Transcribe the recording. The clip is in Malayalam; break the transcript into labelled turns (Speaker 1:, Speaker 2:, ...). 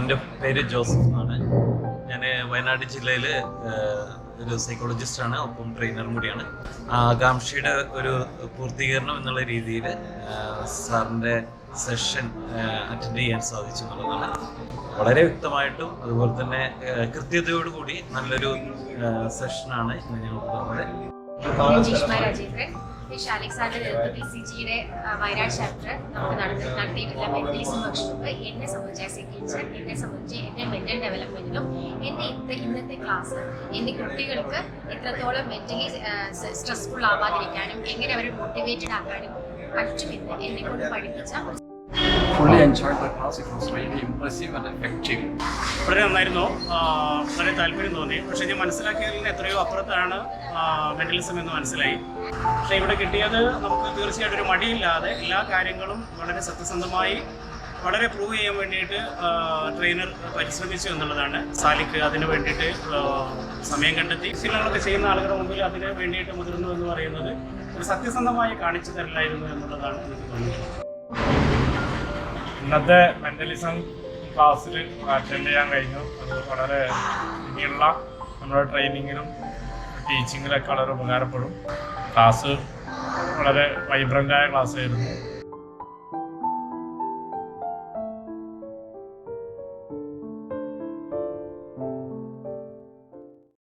Speaker 1: എൻ്റെ പേര് ജോസഫ് എന്നാണ്. ഞാൻ വയനാട് ജില്ലയിൽ ഒരു സൈക്കോളജിസ്റ്റാണ്, ഒപ്പം ട്രെയിനറും കൂടിയാണ്. ആകാംക്ഷയുടെ ഒരു പൂർത്തീകരണം എന്നുള്ള രീതിയിൽ സാറിൻ്റെ സെഷൻ അറ്റൻഡ് ചെയ്യാൻ സാധിച്ചു എന്നുള്ളതാണ്. വളരെ വ്യക്തമായിട്ടും അതുപോലെ തന്നെ കൃത്യതയോടുകൂടി നല്ലൊരു സെഷനാണ് ഇന്ന് ഞങ്ങൾക്ക് തന്നത്.
Speaker 2: അലക്സാണ്ടർ PCGയുടെ വയനാട് ചാപ്റ്റർ നമുക്ക് നടത്തിയിട്ടുള്ള മെന്റലിസം വർക്ക്ഷോപ്പ് എന്നെ സംബന്ധിച്ച സെക്കൻഡ് എന്നെ സംബന്ധിച്ച് എൻ്റെ മെന്റൽ ഡെവലപ്മെന്റിലും ഇന്നത്തെ ക്ലാസ് എൻ്റെ കുട്ടികൾക്ക് എത്രത്തോളം മെന്റലി സ്ട്രെസ്ഫുൾ ആവാതിരിക്കാനും എങ്ങനെ അവരെ മോട്ടിവേറ്റഡ് ആക്കാനും പറ്റുമെന്ന് എന്നെ കൊണ്ട് പഠിപ്പിച്ച
Speaker 3: fully enjoyed the class. It was really impressive and effective.
Speaker 4: വളരെ നന്നായിരുന്നു, വളരെ താല്പര്യം തോന്നി. പക്ഷേ ഞാൻ മനസ്സിലാക്കിയതിൽ എത്രയോ അപ്പുറത്താണ് മെന്റലിസം എന്ന് മനസ്സിലായി. പക്ഷേ ഇവിടെ കിട്ടിയത് നമുക്ക് തീർച്ചയായിട്ടും ഒരു മടിയില്ലാതെ എല്ലാ കാര്യങ്ങളും വളരെ സത്യസന്ധമായി വളരെ പ്രൂവ് ചെയ്യാൻ വേണ്ടിയിട്ട് ട്രെയിനർ പരിശ്രമിച്ചു എന്നുള്ളതാണ്. സാലിക്ക് അതിന് വേണ്ടിയിട്ട് സമയം കണ്ടെത്തി. ശീലങ്ങളൊക്കെ ചെയ്യുന്ന ആളുകളുടെ മുമ്പിൽ അതിന് വേണ്ടിയിട്ട് മുതിർന്നു എന്ന് പറയുന്നത് ഒരു സത്യസന്ധമായി കാണിച്ചു തരില്ലായിരുന്നു എന്നുള്ളതാണ് എനിക്ക് തോന്നിയത്.
Speaker 5: ഇന്നത്തെ മെൻ്റലിസം ക്ലാസ്സിൽ അറ്റൻഡ് ചെയ്യാൻ കഴിഞ്ഞു. അത് വളരെ ഇനിയുള്ള നമ്മുടെ ട്രെയിനിങ്ങിനും ടീച്ചിങ്ങിലൊക്കെ വളരെ ഉപകാരപ്പെടും. ക്ലാസ് വളരെ വൈബ്രൻ്റായ ക്ലാസ് ആയിരുന്നു.